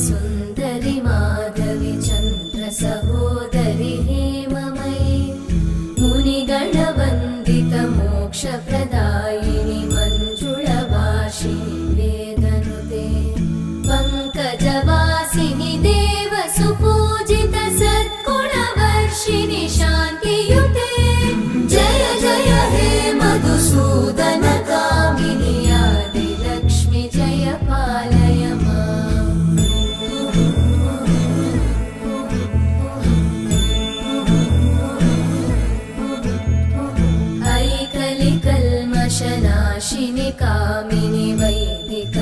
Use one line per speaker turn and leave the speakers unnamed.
सुन्दरि माधवि चन्द्र सहोदरि हेममयि मुनिगणवन्दित मोक्षप्रदायिनि मञ्जुळभाषिणि वेदनुते पङ्कजवासिनि देवसुपूजित सद्गुणवर्षिणि शान्तियुते जय जय हे मधुसूदन कामिनि आदिलक्ष्मि जय पालय माम्। ऐकलिकल्मषनाशिनि कामिनि वैदिक